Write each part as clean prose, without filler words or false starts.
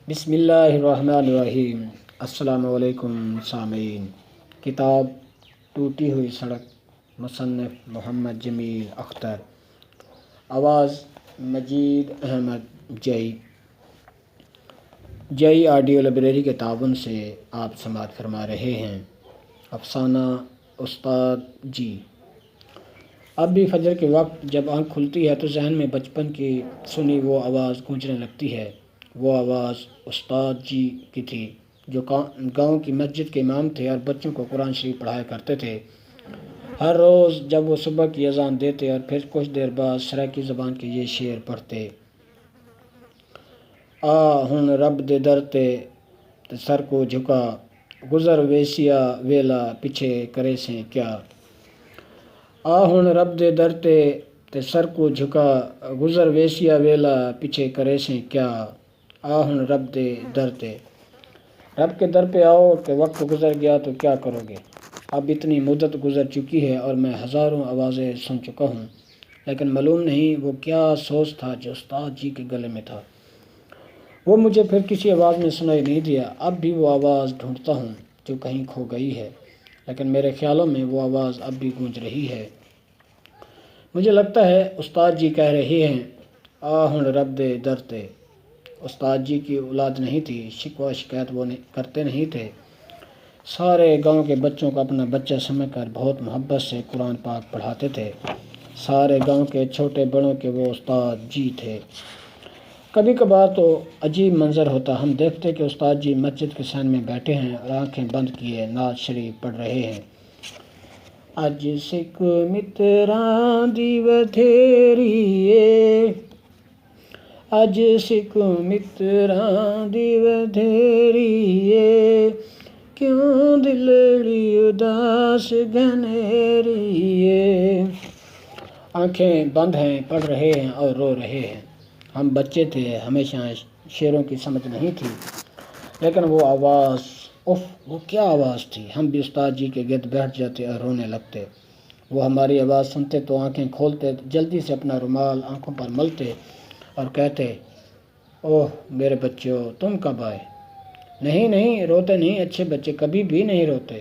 بسم اللہ الرحمن الرحیم۔ السلام علیکم سامعین۔ کتاب ٹوٹی ہوئی سڑک، مصنف محمد جمیل اختر، آواز مجید احمد جئی آڈیو لائبریری کے تعاون سے آپ سماعت فرما رہے ہیں۔ افسانہ استاد جی۔ اب بھی فجر کے وقت جب آنکھ کھلتی ہے تو ذہن میں بچپن کی سنی وہ آواز گونجنے لگتی ہے۔ وہ آواز استاد جی کی تھی جو گاؤں کی مسجد کے امام تھے اور بچوں کو قرآن شریف پڑھایا کرتے تھے۔ ہر روز جب وہ صبح کی اذان دیتے اور پھر کچھ دیر بعد سرائیکی زبان کے یہ شعر پڑھتے: آ ہن رب دے در تے سر کو جھکا، گزر ویسیا ویلا پیچھے کرے سے کیا۔ آ ہن رب دے در تے سر کو جھکا، گزر ویسیا ویلا پیچھے کرے سے کیا۔ آ ہن رب دے در تے، رب کے در پہ آؤ کہ وقت گزر گیا تو کیا کرو گے۔ اب اتنی مدت گزر چکی ہے اور میں ہزاروں آوازیں سن چکا ہوں، لیکن معلوم نہیں وہ کیا سوز تھا جو استاد جی کے گلے میں تھا۔ وہ مجھے پھر کسی آواز میں سنائی نہیں دیا۔ اب بھی وہ آواز ڈھونڈتا ہوں جو کہیں کھو گئی ہے، لیکن میرے خیالوں میں وہ آواز اب بھی گونج رہی ہے۔ مجھے لگتا ہے استاد جی کہہ رہے ہیں: آ ہن رب دے در تے۔ استاد جی کی اولاد نہیں تھی، شکوہ شکایت وہ کرتے نہیں تھے۔ سارے گاؤں کے بچوں کو اپنا بچہ سمجھ کر بہت محبت سے قرآن پاک پڑھاتے تھے۔ سارے گاؤں کے چھوٹے بڑوں کے وہ استاد جی تھے۔ کبھی کبھار تو عجیب منظر ہوتا، ہم دیکھتے کہ استاد جی مسجد کے صحن میں بیٹھے ہیں اور آنکھیں بند کیے نعت شریف پڑھ رہے ہیں: اج سکھ متراں دی ودھیریے، اج سکھ متراں دی ودھیریے، کیوں دلڑی اداس گھنیریے۔ آنکھیں بند ہیں، پڑھ رہے ہیں اور رو رہے ہیں۔ ہم بچے تھے، ہمیشہ شعروں کی سمجھ نہیں تھی، لیکن وہ آواز، اف وہ کیا آواز تھی۔ ہم بھی استاد جی کے گرد بیٹھ جاتے اور رونے لگتے۔ وہ ہماری آواز سنتے تو آنکھیں کھولتے، جلدی سے اپنا رومال آنکھوں پر ملتے اور کہتے: اوہ میرے بچوں تم کب آئے۔ نہیں نہیں، روتے نہیں، اچھے بچے کبھی بھی نہیں روتے،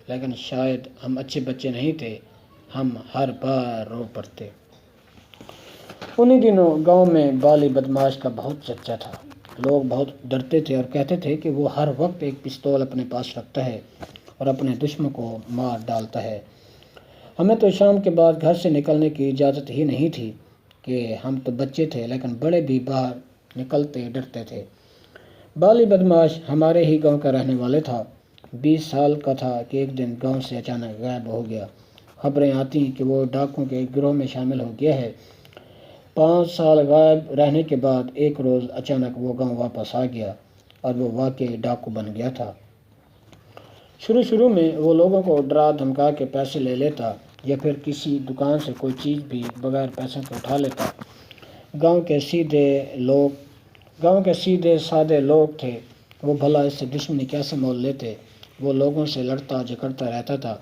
لیکن شاید ہم اچھے بچے نہیں تھے، ہم ہر بار رو پڑتے۔ انہی دنوں گاؤں میں بالی بدماش کا بہت چرچا تھا۔ لوگ بہت ڈرتے تھے اور کہتے تھے کہ وہ ہر وقت ایک پستول اپنے پاس رکھتا ہے اور اپنے دشمن کو مار ڈالتا ہے۔ ہمیں تو شام کے بعد گھر سے نکلنے کی اجازت ہی نہیں تھی کہ ہم تو بچے تھے، لیکن بڑے بھی باہر نکلتے ڈرتے تھے۔ بالی بدماش ہمارے ہی گاؤں کا رہنے والا تھا۔ 20 سال کا تھا کہ ایک دن گاؤں سے اچانک غائب ہو گیا۔ خبریں آتی کہ وہ ڈاکوؤں کے گروہ میں شامل ہو گیا ہے۔ 5 سال غائب رہنے کے بعد ایک روز اچانک وہ گاؤں واپس آ گیا اور وہ واقعی ڈاکو بن گیا تھا۔ شروع میں وہ لوگوں کو ڈرا دھمکا کے پیسے لے لیتا یا پھر کسی دکان سے کوئی چیز بھی بغیر پیسوں کے اٹھا لیتا۔ گاؤں کے سیدھے سادے لوگ تھے، وہ بھلا اس سے دشمنی کیسے مول لیتے۔ وہ لوگوں سے لڑتا جھگڑتا رہتا تھا۔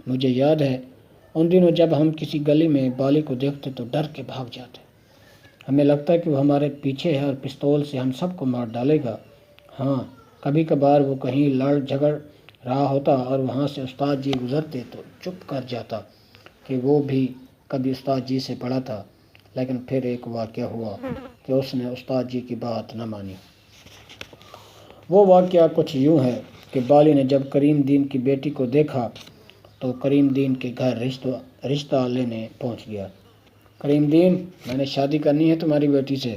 مجھے یاد ہے ان دنوں جب ہم کسی گلی میں بالی کو دیکھتے تو ڈر کے بھاگ جاتے۔ ہمیں لگتا کہ وہ ہمارے پیچھے ہے اور پستول سے ہم سب کو مار ڈالے گا۔ ہاں، کبھی کبھار وہ کہیں لڑ جھگڑ رہا ہوتا اور وہاں سے استاد جی گزرتے تو چپ کر جاتا کہ وہ بھی کبھی استاد جی سے پڑھا تھا، لیکن پھر ایک واقعہ ہوا کہ اس نے استاد جی کی بات نہ مانی۔ وہ واقعہ کچھ یوں ہے کہ بالی نے جب کریم دین کی بیٹی کو دیکھا تو کریم دین کے گھر رشتہ لینے پہنچ گیا۔ کریم دین، میں نے شادی کرنی ہے تمہاری بیٹی سے۔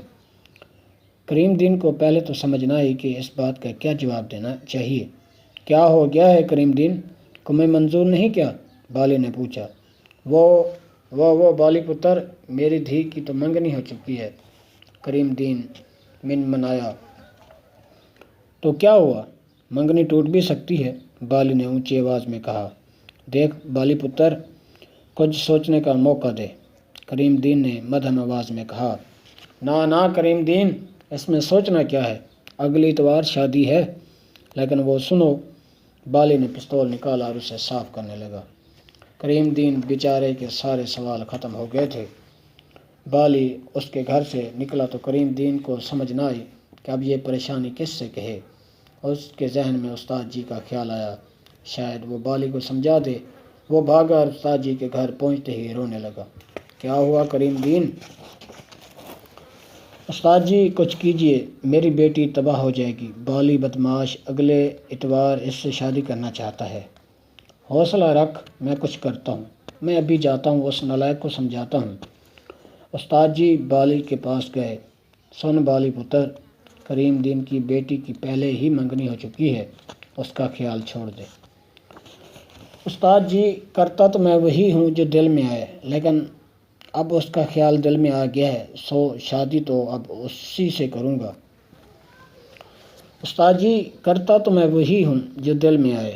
کریم دین کو پہلے تو سمجھ نہ آئی کہ اس بات کا کیا جواب دینا چاہیے۔ کیا ہو گیا ہے کریم دین، تمہیں منظور نہیں کیا؟ بالی نے پوچھا۔ وہ بالی پتر، میری دھی کی تو منگنی ہو چکی ہے، کریم دین منایا۔ تو کیا ہوا، منگنی ٹوٹ بھی سکتی ہے، بالی نے اونچی آواز میں کہا۔ دیکھ بالی پتر، کچھ سوچنے کا موقع دے، کریم دین نے مدھم آواز میں کہا۔ نہ کریم دین، اس میں سوچنا کیا ہے، اگلی اتوار شادی ہے۔ لیکن وہ سنو، بالی نے پستول نکالا اور اسے صاف کرنے لگا۔ کریم دین بیچارے کے سارے سوال ختم ہو گئے تھے۔ بالی اس کے گھر سے نکلا تو کریم دین کو سمجھ نہ آئی کہ اب یہ پریشانی کس سے کہے۔ اس کے ذہن میں استاد جی کا خیال آیا، شاید وہ بالی کو سمجھا دے۔ وہ بھاگا اور استاد جی کے گھر پہنچتے ہی رونے لگا۔ کیا ہوا کریم دین؟ استاد جی کچھ کیجئے، میری بیٹی تباہ ہو جائے گی۔ بالی بدماش اگلے اتوار اس سے شادی کرنا چاہتا ہے۔ حوصلہ رکھ، میں کچھ کرتا ہوں۔ میں ابھی جاتا ہوں، اس نالائق کو سمجھاتا ہوں۔ استاد جی بالی کے پاس گئے۔ سن بالی پتر، کریم دین کی بیٹی کی پہلے ہی منگنی ہو چکی ہے، اس کا خیال چھوڑ دے۔ استاد جی کرتا تو میں وہی ہوں جو دل میں آئے، لیکن اب اس کا خیال دل میں آ گیا ہے، سو شادی تو اب اسی سے کروں گا۔ استاد جی کرتا تو میں وہی ہوں جو دل میں آئے،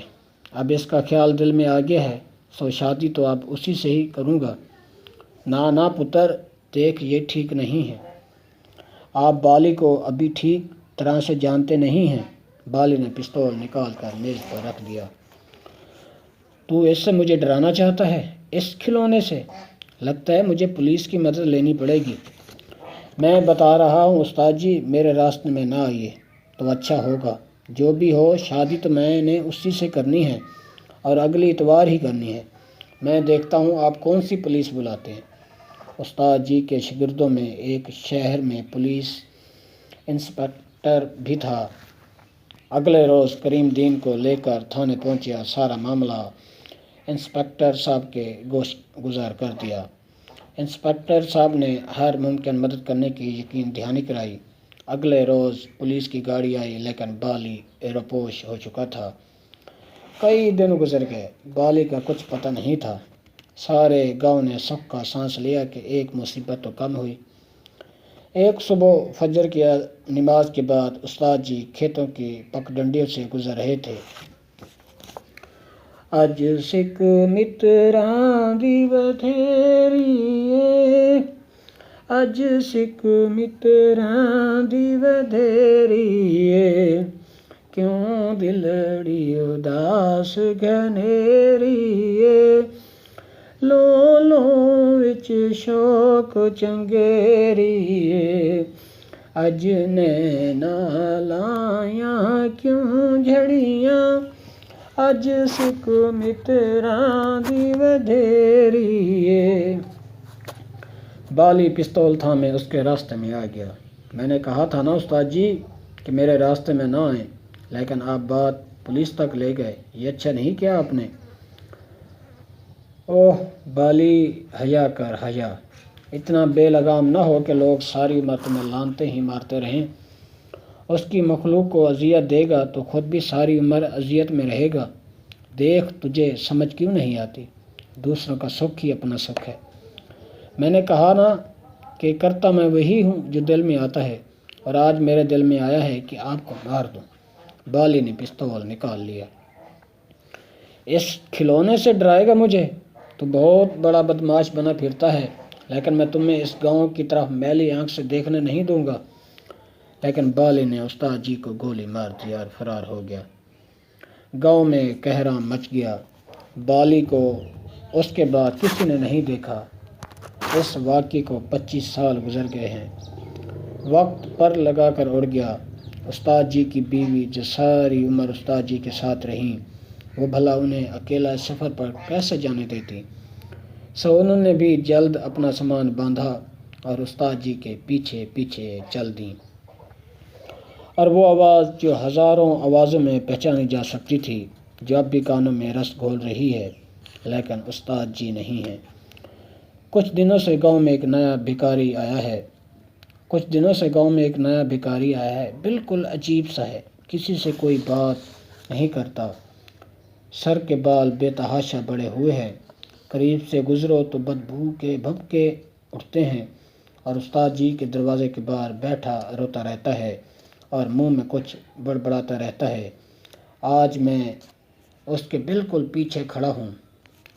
اب اس کا خیال دل میں آ گیا ہے، سو شادی تو اب اسی سے ہی کروں گا۔ نا پتر، دیکھ یہ ٹھیک نہیں ہے۔ آپ بالی کو ابھی ٹھیک طرح سے جانتے نہیں ہیں۔ بالی نے پستول نکال کر میز پر رکھ دیا۔ تو اس سے مجھے ڈرانا چاہتا ہے؟ اس کھلونے سے؟ لگتا ہے مجھے پولیس کی مدد لینی پڑے گی۔ میں بتا رہا ہوں استاد جی، میرے راستے میں نہ آئیے تو اچھا ہوگا۔ جو بھی ہو، شادی تو میں نے اسی سے کرنی ہے اور اگلی اتوار ہی کرنی ہے۔ میں دیکھتا ہوں آپ کون سی پولیس بلاتے ہیں۔ استاد جی کے شاگردوں میں ایک شہر میں پولیس انسپکٹر بھی تھا۔ اگلے روز کریم دین کو لے کر تھانے پہنچا۔ سارا معاملہ انسپکٹر صاحب کے گوشت گزار کر دیا۔ انسپکٹر صاحب نے ہر ممکن مدد کرنے کی یقین دہانی کرائی۔ اگلے روز پولیس کی گاڑی آئی، لیکن بالی ایروپوش ہو چکا تھا۔ کئی دن گزر گئے، بالی کا کچھ پتہ نہیں تھا۔ سارے گاؤں نے سکھ کا سانس لیا کہ ایک مصیبت تو کم ہوئی۔ ایک صبح فجر کی نماز کے بعد استاد جی کھیتوں کی پگڈنڈیوں سے گزر رہے تھے۔ اج سکھ متراں دی ودھیری، اج سکھ متراں دی ودھیری، کیوں دلڑی اداس گھنیری، لو وچ شوق چنگیری، اج نینا لایاں کیوں جھڑیاں، اج سکھ متراں دی ودھیری۔ بالی پستول تھامے اس کے راستے میں آ گیا۔ میں نے کہا تھا نا استاد جی کہ میرے راستے میں نہ آئیں، لیکن آپ بات پولیس تک لے گئے، یہ اچھا نہیں کیا آپ نے۔ اوہ بالی، حیا کر حیا، اتنا بے لگام نہ ہو کہ لوگ ساری عمر تمہیں لانتے ہی مارتے رہیں۔ اس کی مخلوق کو اذیت دے گا تو خود بھی ساری عمر اذیت میں رہے گا۔ دیکھ تجھے سمجھ کیوں نہیں آتی، دوسروں کا سکھ ہی اپنا سکھ ہے۔ میں نے کہا نا کہ کرتا میں وہی ہوں جو دل میں آتا ہے، اور آج میرے دل میں آیا ہے کہ آپ کو مار دوں۔ بالی نے پستول نکال لیا۔ اس کھلونے سے ڈرائے گا مجھے؟ تو بہت بڑا بدماش بنا پھرتا ہے، لیکن میں تمہیں اس گاؤں کی طرف میلی آنکھ سے دیکھنے نہیں دوں گا۔ لیکن بالی نے استاد جی کو گولی مار دی اور فرار ہو گیا۔ گاؤں میں قہراں مچ گیا۔ بالی کو اس کے بعد کسی نے نہیں دیکھا۔ اس واقعے کو 25 سال گزر گئے ہیں۔ وقت پر لگا کر اڑ گیا۔ استاد جی کی بیوی جو ساری عمر استاد جی کے ساتھ رہیں، وہ بھلا انہیں اکیلا اس سفر پر کیسے جانے دیتی؟ سو انہوں نے بھی جلد اپنا سامان باندھا اور استاد جی کے پیچھے پیچھے چل دیں۔ اور وہ آواز جو ہزاروں آوازوں میں پہچانی جا سکتی تھی، جو اب بھی کانوں میں رس گھول رہی ہے، لیکن استاد جی نہیں ہیں۔ کچھ دنوں سے گاؤں میں ایک نیا بھکاری آیا ہے، بالکل عجیب سا ہے، کسی سے کوئی بات نہیں کرتا، سر کے بال بے تحاشا بڑے ہوئے ہیں، قریب سے گزرو تو بدبو کے بھبکے اٹھتے ہیں، اور استاد جی کے دروازے کے باہر بیٹھا روتا رہتا ہے اور منہ میں کچھ بڑبڑاتا رہتا ہے۔ آج میں اس کے بالکل پیچھے کھڑا ہوں،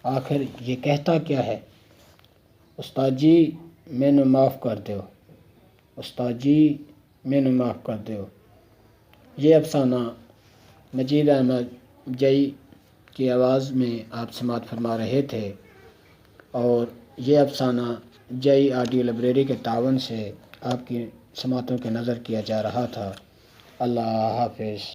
آخر یہ کہتا کیا ہے؟ استاد جی مینوں معاف کر دیو، استاد جی مینوں معاف کر دیو۔ یہ افسانہ مجید احمد جئی کی آواز میں آپ سماعت فرما رہے تھے، اور یہ افسانہ جئی آڈیو لائبریری کے تعاون سے آپ کی سماعتوں کی نظر کیا جا رہا تھا۔ اللہ حافظ۔